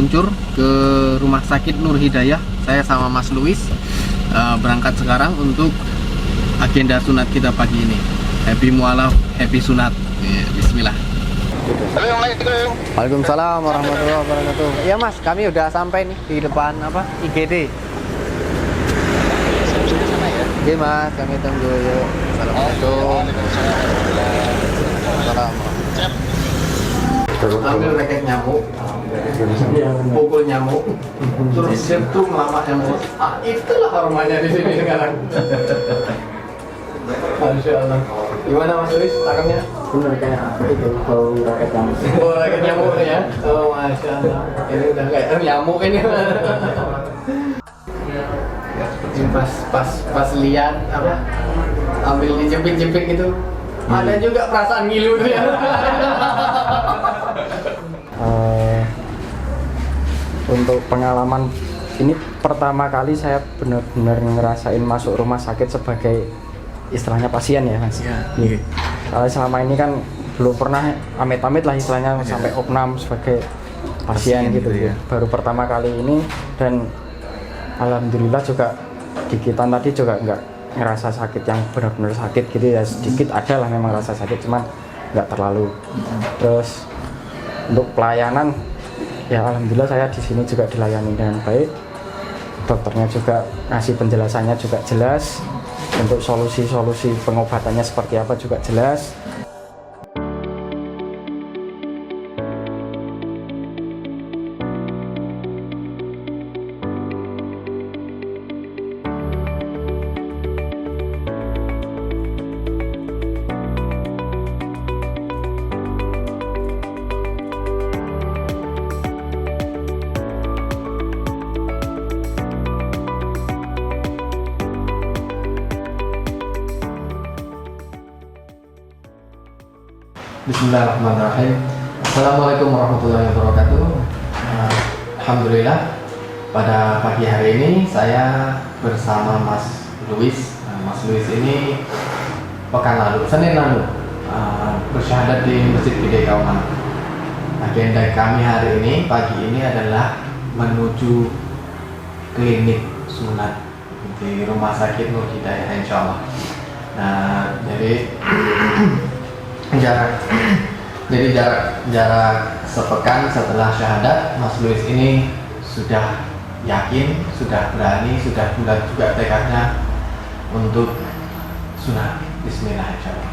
meluncur ke Rumah Sakit Nur Hidayah. Saya sama Mas Luis berangkat sekarang untuk agenda sunat kita pagi ini. Happy mualaf, happy sunat. Bismillah. Assalamualaikum. Waalaikumsalam warahmatullahi wabarakatuh. Iya Mas, kami udah sampai nih di depan IGD. Oke Mas, kami tunggu yuk. Assalamualaikum. Ambil raket nyamuk, pukul nyamuk, terus sentuh melama nyamuk. Itulah aromanya di sini sekarang. Masya Allah. Gimana Mas Luis, tangannya? Bener kayak itu bau raket nyamuk. Oh, raket nyamuk ya? Oh, Masya Allah. Ini udah kayak nyamuk ini. Ini pas lihat apa? Ambil dijepit-jepit gitu. Ada juga perasaan ngilu tuh ya. Untuk pengalaman ini pertama kali saya benar-benar ngerasain masuk rumah sakit sebagai istilahnya pasien ya Mas. Iya. Kalau selama ini kan belum pernah amit-amit lah istilahnya sampai opnam sebagai pasien gitu ya. Baru pertama kali ini dan alhamdulillah juga dikitan tadi juga nggak ngerasa sakit yang benar-benar sakit gitu ya, sedikit ada lah memang rasa sakit cuman nggak terlalu. Terus untuk pelayanan ya alhamdulillah saya di sini juga dilayani dengan baik, dokternya juga ngasih penjelasannya juga jelas, untuk solusi-solusi pengobatannya seperti apa juga jelas. Bismillahirrahmanirrahim. Assalamualaikum warahmatullahi wabarakatuh. Alhamdulillah pada pagi hari ini saya bersama Mas Luis. Mas Luis ini pekan lalu, Senin lalu bersyahadat di Masjid Gede Kauman. Agenda kami hari ini pagi ini adalah menuju klinik sunat di Rumah Sakit Nur Hidayah insyaallah. Nah, jadi jarak sepekan setelah syahadat, Mas Luis ini sudah yakin, sudah berani, sudah bulat juga tekadnya untuk sunat. Bismillah insyaallah.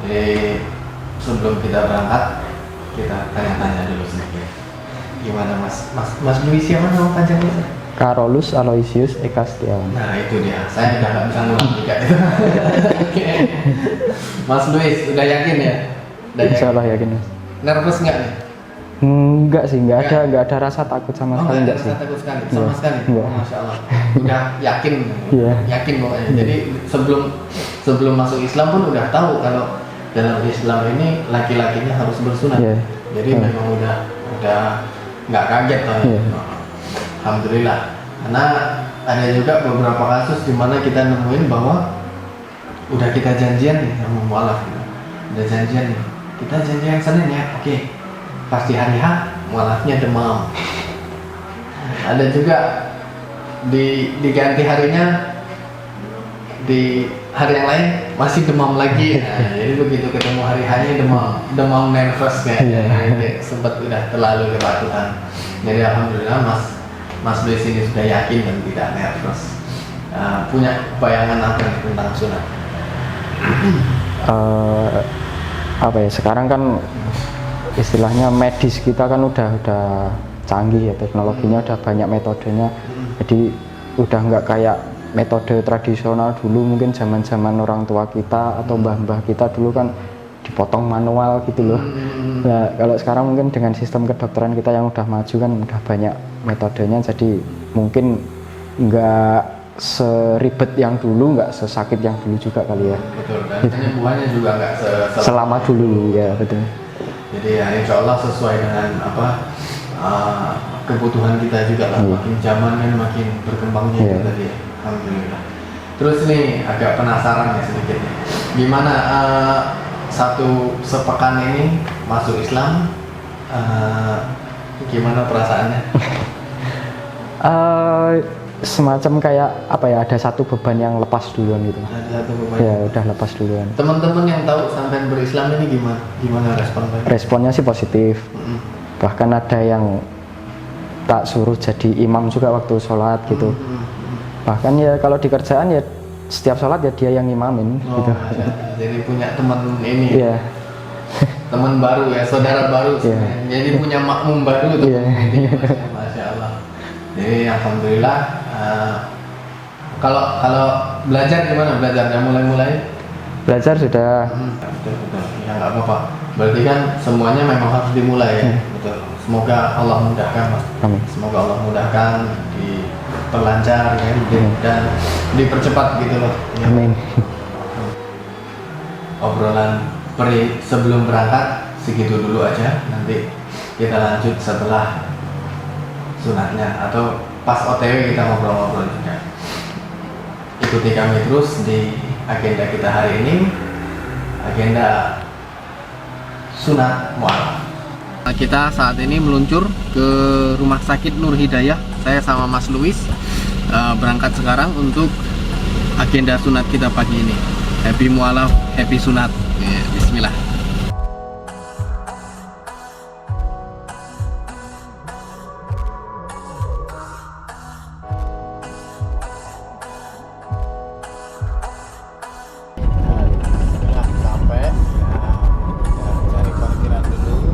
Jadi sebelum kita berangkat, kita tanya-tanya dulu sedikit. Gimana Mas Luis, siapa nama panjangnya? Carolus Aloysius Eka Setiawan. Nah itu dia, saya udah nggak bisa ngulang juga itu. Mas Luis, udah yakin ya? Insya Allah yakin Mas. Nervous nggak nih? Enggak sih, enggak ada rasa takut sama sekali enggak sih. Takut sekali, sama sekali. Enggak. Masya Allah. Udah yakin, Iya. yakin pokoknya. Jadi sebelum masuk Islam pun udah tahu kalau dalam Islam ini laki-lakinya harus bersunat. Iya. Jadi memang udah nggak kaget lah. Iya. Alhamdulillah. Karena ada juga beberapa kasus di mana kita nemuin bahwa udah kita janjian nih sama mualaf, udah janjian nih, kita janjian Senin ya, oke. Pasti hari H mualafnya demam. Ada juga diganti harinya, di hari yang lain masih demam lagi. Nah, jadi begitu ketemu hari H-nya demam nervous kayaknya. Sempat udah terlalu kepatuhan. Jadi alhamdulillah Mas Luis ini sudah yakin dan tidak nervous. Punya bayangan apa nih tentang sunat? Apa ya, sekarang kan istilahnya medis kita kan udah canggih ya, teknologinya udah banyak metodenya, jadi udah nggak kayak metode tradisional dulu. Mungkin zaman orang tua kita atau mbah-mbah kita dulu kan dipotong manual gitu loh. Nah kalau sekarang mungkin dengan sistem kedokteran kita yang udah maju kan udah banyak metodenya, jadi mungkin nggak seribet yang dulu, nggak sesakit yang dulu juga kali ya. Betul kan, penyembuhannya juga nggak selama dulu ya, betul. Jadi ya insya Allah sesuai dengan kebutuhan kita juga lah. Makin zaman kan makin berkembangnya itu tadi ya. Alhamdulillah. Terus nih agak penasaran ya sedikit nih. Gimana satu sepekan ini masuk Islam, gimana perasaannya? Semacam kayak apa ya, ada satu beban yang lepas duluan gitu. Ada satu beban. Ya udah lepas duluan. Teman-teman yang tahu sampean berislam ini gimana responnya? Responnya sih positif. Bahkan ada yang tak suruh jadi imam juga waktu sholat gitu. Bahkan ya kalau di kerjaan ya setiap sholat ya dia yang imamin gitu. Ya. Jadi punya teman ini. Iya. Teman baru ya, saudara baru. Iya. Jadi punya makmum baru tuh. Iya. Masya Allah. Jadi alhamdulillah. Kalau belajar gimana? Belajarnya mulai? Belajar sudah. Sudah. Ya nggak apa-apa. Berarti kan semuanya memang harus dimulai ya. Betul. Semoga Allah mudahkan, Mas. Amin. Semoga Allah mudahkan, diperlancar ya, dan dipercepat gitu loh. Ya. Amin. Obrolan sebelum berangkat segitu dulu aja. Nanti kita lanjut setelah sunatnya atau pas OTW kita ngobrol-ngobrol juga. Ikuti kami terus di agenda kita hari ini, agenda sunat mualaf. Kita saat ini meluncur ke Rumah Sakit Nur Hidayah. Saya sama Mas Luis berangkat sekarang untuk agenda sunat kita pagi ini. Happy mualaf, happy sunat. Bismillah. Sampai cari parkiran dulu.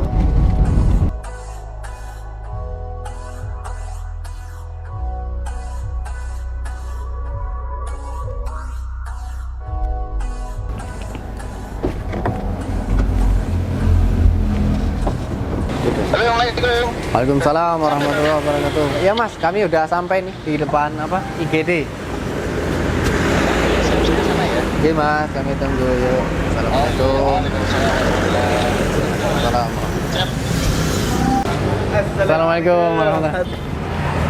Assalamualaikum. Waalaikumsalam warahmatullahi wabarakatuh. Iya Mas, kami udah sampai nih di depan IGD. Oke Mas, kami tunggu yuk. Assalamualaikum. Assalamualaikum warahmatullahi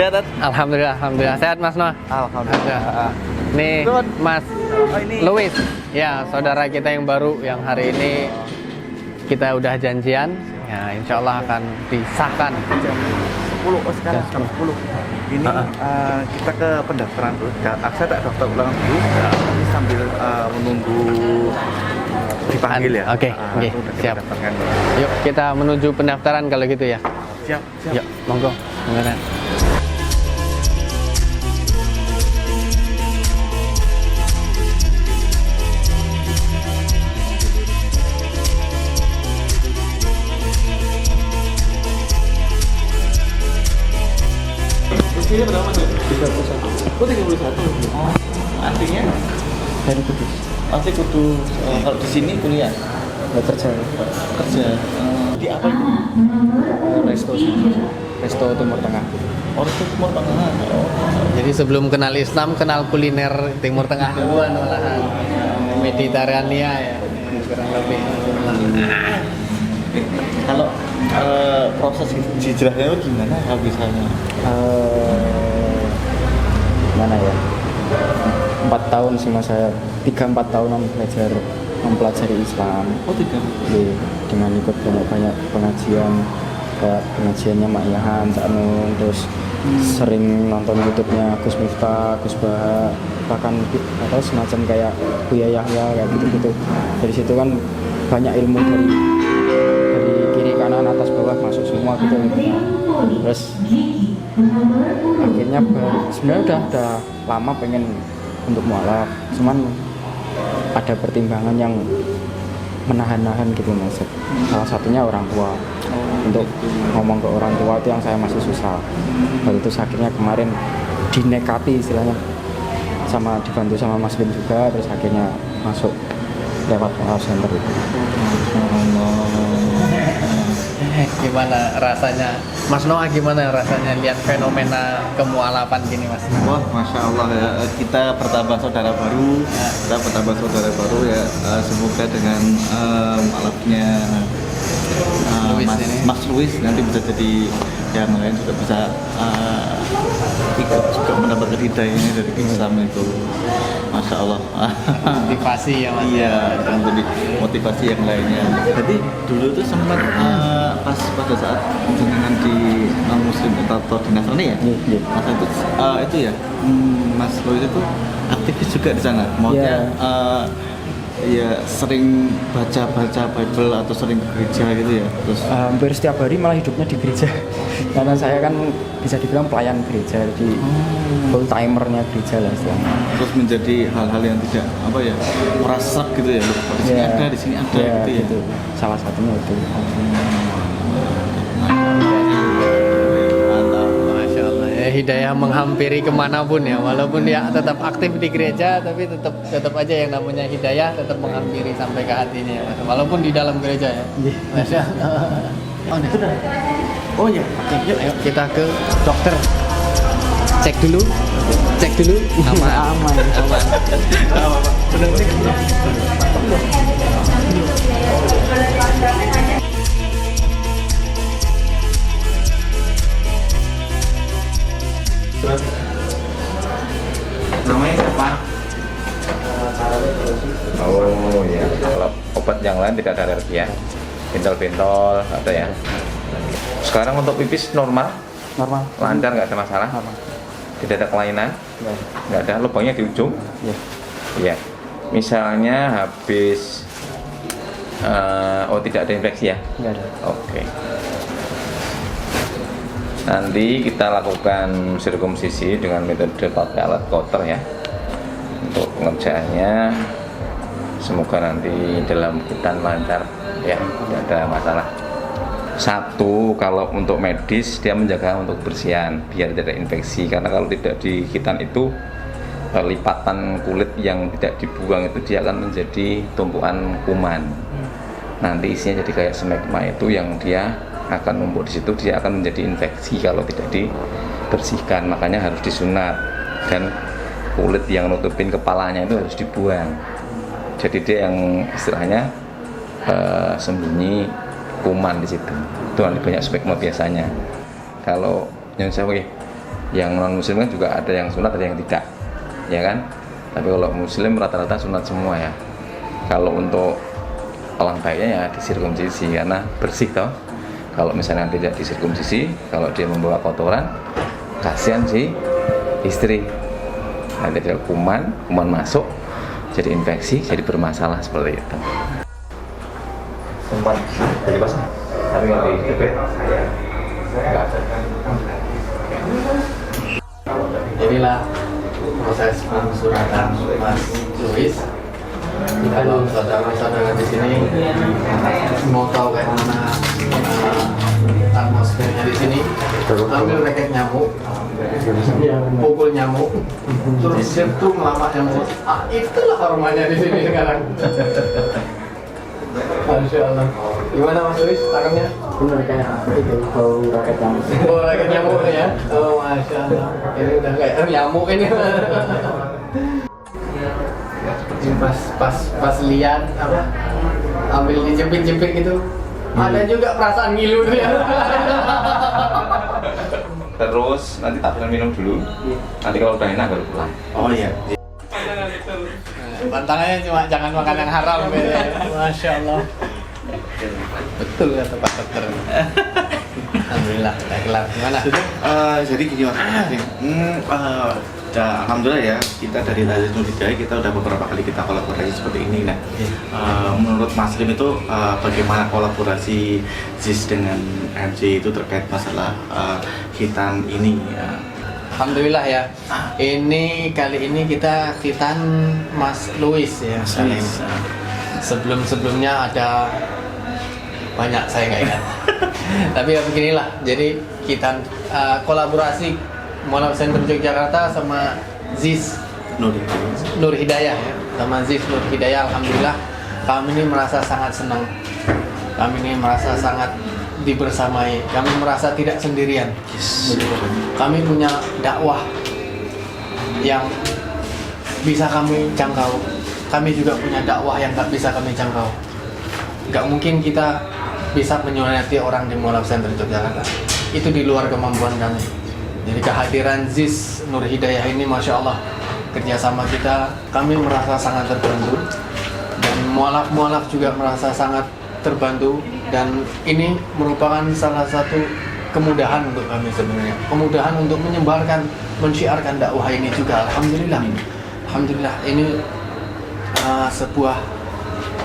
wabarakatuh. Alhamdulillah, sehat Mas Noah. Alhamdulillah. Nih Mas Luis, ya saudara kita yang baru yang hari ini kita udah janjian. Ya, insya Allah akan disahkan jam 10, sekarang jam 10. Ini kita ke pendaftaran dulu. Saya tak daftar ulang dulu. Ini sambil menunggu dipanggil ya. Oke. Siap. Yuk kita menuju pendaftaran kalau gitu ya. Siap. Yuk, monggo. Beneran. Usianya berapa Mas? 31. Oh 31. Oh, artinya Dari Kudus. masih kudu kalau di sini kuliah Kerja. di apa itu? Resto Timur Tengah. Orang itu Timur Tengah. Jadi sebelum kenal Islam, kenal kuliner Timur Tengah duluan malahan. Mediterania ya. Kurang lebih. Kalau proses hijrahnya itu gimana kalau misalnya? Mana ya? 4 tahun sih Mas, saya 3-4 tahunan mempelajari Islam. Oh 3. Dengan ikut banyak pengajian, kayak pengajiannya Mak Yahan, Cak Nun, terus sering nonton YouTube-nya Gus Miftah, Gus Baha, bahkan atau semacam kayak Buya Yahya kayak gitu-gitu. Dari situ kan banyak ilmu dari kiri kanan atas bawah masuk semua gitu. Terus akhirnya sebenarnya udah lama pengen untuk mualaf, cuman ada pertimbangan yang menahan-nahan gitu Mas. Salah satunya orang tua. Untuk ngomong ke orang tua itu yang saya masih susah. Baru itu akhirnya kemarin dinekati istilahnya, sama dibantu sama Mas Bin juga, terus akhirnya masuk lewat mualaf center itu. Gimana rasanya, Mas Noah, gimana rasanya lihat fenomena kemualafan gini Mas? Wah, Masya Allah ya, kita bertambah saudara baru, ya. Semoga dengan mualafnya Mas Luis nanti bisa jadi yang lain juga bisa ikut juga mendapatkan hidayahnya dari Islam itu. Masya Allah. Motivasi ya Mas. Iya, dan jadi motivasi yang lainnya. Jadi dulu tuh sempat pas pada saat jenengan di non muslim atau di Nasrani ya, Iya. masa itu ya, Mas Louis itu aktivis juga di sana, maksudnya ya sering baca Bible atau sering ke gereja gitu ya, terus Hampir setiap hari malah hidupnya di gereja. Karena saya kan bisa dibilang pelayan gereja, jadi full timernya gereja lah istilahnya. terus menjadi hal-hal yang tidak apa ya merasa gitu ya, di sini ada, di sini ada gitu ya. Gitu. Salah satunya itu. Masya Allah ya, hidayah menghampiri kemanapun ya, walaupun dia tetap aktif di gereja, tapi tetap aja yang namanya hidayah tetap menghampiri sampai ke hatinya ya, Mas. Walaupun di dalam gereja ya. Masya Allah. Oh, nah, sudah. Oh ya, oke, yuk ayo kita ke dokter. Cek dulu. Aman. Aman. Sudah cek. Namanya siapa? Oh iya, kalau obat yang lain tidak ada alergi ya. Bentol-bentol ada ya. Sekarang untuk pipis normal, Normal. lancar, nggak ada masalah. Normal. Tidak ada kelainan, Ya. nggak ada lubangnya di ujung. Ya. Iya. Misalnya habis tidak ada infeksi ya. Enggak ada. Oke. Nanti kita lakukan sirkumsisi dengan metode pakai alat kotor ya. Untuk pengerjaannya semoga nanti dalam hitan lancar ya, tidak ada masalah. Satu, kalau untuk medis dia menjaga untuk kebersihan biar tidak infeksi, karena kalau tidak di hitan itu lipatan kulit yang tidak dibuang itu dia akan menjadi tumpukan kuman. Nanti isinya jadi kayak smegma itu yang dia akan numpuk di situ, dia akan menjadi infeksi kalau tidak dibersihkan. Makanya harus disunat dan kulit yang nutupin kepalanya itu harus dibuang. Jadi dia yang istilahnya sembunyi kuman di situ. Itu nanti banyak smegma biasanya. Kalau yang non muslim kan juga ada yang sunat, ada yang tidak, ya kan? Tapi kalau muslim rata-rata sunat semua ya. Kalau untuk alangkah baiknya ya disirkumsisi karena bersih toh. Kalau misalnya tidak disirkumsisi, kalau dia membawa kotoran, kasihan si istri. Nanti ada kuman masuk, jadi infeksi, jadi bermasalah seperti itu. Sempat jadi pasang, tapi nggak dijepit. Nggak ada. Inilah proses pensuratan Mas Louis. Kalau saudara-saudara di sini mau tahu kayak mana atmosfernya di sini, ambil raket nyamuk, pukul nyamuk, terus sentuh lama nyamuk. Itulah aromanya di sini sekarang. Masya Allah. Gimana Mas Louis tangannya? Benar kayak itu bau raket nyamuk. Oh, raket nyamuk ya? Oh, Masya Allah. Ini udah kayak nyamuk ini. Pas lihat apa, ambil dijepit-jepit gitu, ada juga perasaan ngilu tuh ya. Terus nanti tak minum dulu. Nanti kalau udah enak baru pulang. oh iya. Pantangannya cuma jangan makan yang haram gitu ya. Masya Allah. Betul kata Pak Dokter. Alhamdulillah, udah kelar. Gimana? Jadi gini Mas, alhamdulillah ya, kita dari Lazis Nur Hidayah kita udah beberapa kali kita kolaborasi seperti ini. Nah, menurut Mas Lim itu bagaimana kolaborasi ZIS dengan MC itu terkait masalah hitan ini? Alhamdulillah ya. Ini kali ini kita khitan Mas Louis ya. Mas Louis. Sebelum-sebelumnya ada banyak saya nggak ingat. Tapi ya beginilah. Jadi kita kolaborasi Mualaf Center Yogyakarta sama ZIS Nur Hidayah ya. Sama ZIS Nur Hidayah, alhamdulillah kami ini merasa sangat senang. Kami ini merasa sangat dibersamai. Kami merasa tidak sendirian. Kami punya dakwah yang bisa kami jangkau. Kami juga punya dakwah yang nggak bisa kami jangkau. Nggak mungkin kita bisa menyurati orang di Mualaf Center Yogyakarta. Itu di luar kemampuan kami. Jadi kehadiran ZIS Nur Hidayah ini, Masya Allah, kerjasama kita, kami merasa sangat terbantu. Dan mualaf-mualaf juga merasa sangat terbantu. Dan ini merupakan salah satu kemudahan untuk kami sebenarnya. Kemudahan untuk menyebarkan, mensyiarkan dakwah ini juga. Alhamdulillah. Alhamdulillah ini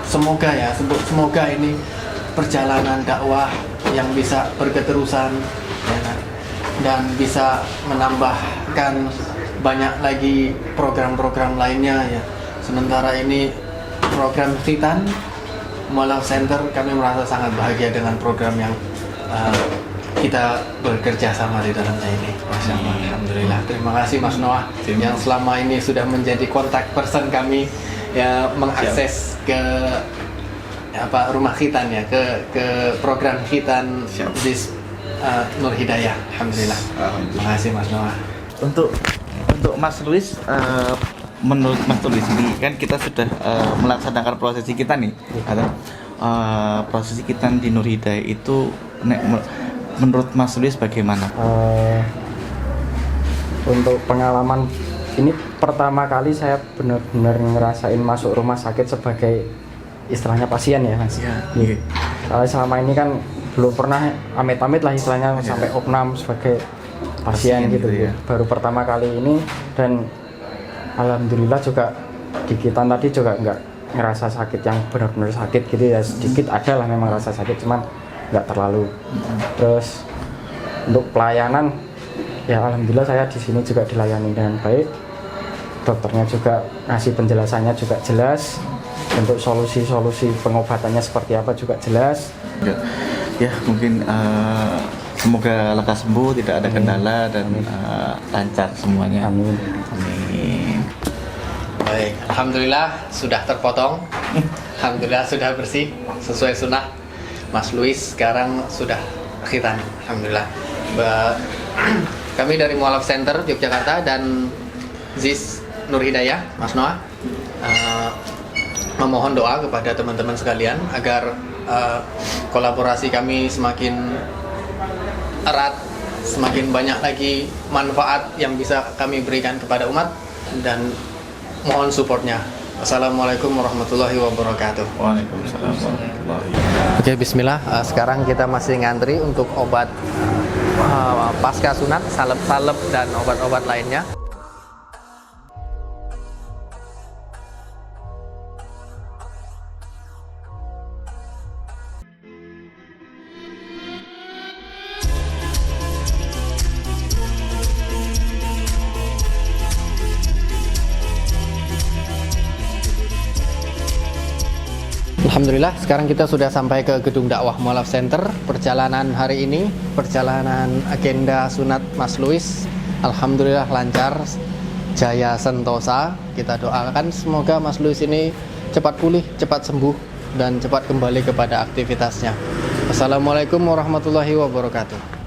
semoga ini perjalanan dakwah yang bisa berketerusan, ya kan? Dan bisa menambahkan banyak lagi program-program lainnya ya. Sementara ini program Khitan Mualaf Center, kami merasa sangat bahagia dengan program yang kita bekerja sama di dalamnya ini. Masya Allah, alhamdulillah. Terima kasih Mas Noah yang selama ini sudah menjadi kontak person kami ya, mengakses ke rumah Khitan ya, ke program Khitan di Nur Hidayah. Alhamdulillah. Terima kasih Mas Noah. Untuk Mas Luis, menurut Mas Luis ini kan kita sudah melaksanakan prosesi kita nih, atau prosesi kita di Nur Hidayah itu menurut Mas Luis bagaimana? Untuk pengalaman ini pertama kali saya benar-benar ngerasain masuk rumah sakit sebagai istilahnya pasien ya Mas. Iya. Soalnya selama ini kan belum pernah amit-amit lah istilahnya sampai opnam sebagai pasien gitu ya. Baru pertama kali ini, dan alhamdulillah juga dikitan tadi juga nggak ngerasa sakit yang benar-benar sakit gitu ya. Sedikit ada lah memang rasa sakit, cuman nggak terlalu. Terus untuk pelayanan ya alhamdulillah saya di sini juga dilayani dengan baik. Dokternya juga ngasih penjelasannya juga jelas. Untuk solusi-solusi pengobatannya seperti apa juga jelas. Ya mungkin semoga lekas sembuh, tidak ada kendala dan lancar semuanya. Amin. Amin. Baik, alhamdulillah sudah terpotong. Alhamdulillah sudah bersih sesuai sunnah. Mas Luis sekarang sudah khitan. Alhamdulillah. Kami dari Mualaf Center Yogyakarta dan ZIS Nur Hidayah, Mas Noah, memohon doa kepada teman-teman sekalian agar kolaborasi kami semakin erat, semakin banyak lagi manfaat yang bisa kami berikan kepada umat, dan mohon supportnya. Assalamualaikum warahmatullahi wabarakatuh. Waalaikumsalam warahmatullahi wabarakatuh. Oke, bismillah. Sekarang kita masih ngantri untuk obat pasca sunat, salep-salep dan obat-obat lainnya. Alhamdulillah, sekarang kita sudah sampai ke gedung dakwah Mualaf Center. Perjalanan hari ini, perjalanan agenda sunat Mas Luis, alhamdulillah lancar, jaya sentosa. Kita doakan semoga Mas Luis ini cepat pulih, cepat sembuh, dan cepat kembali kepada aktivitasnya. Assalamualaikum warahmatullahi wabarakatuh.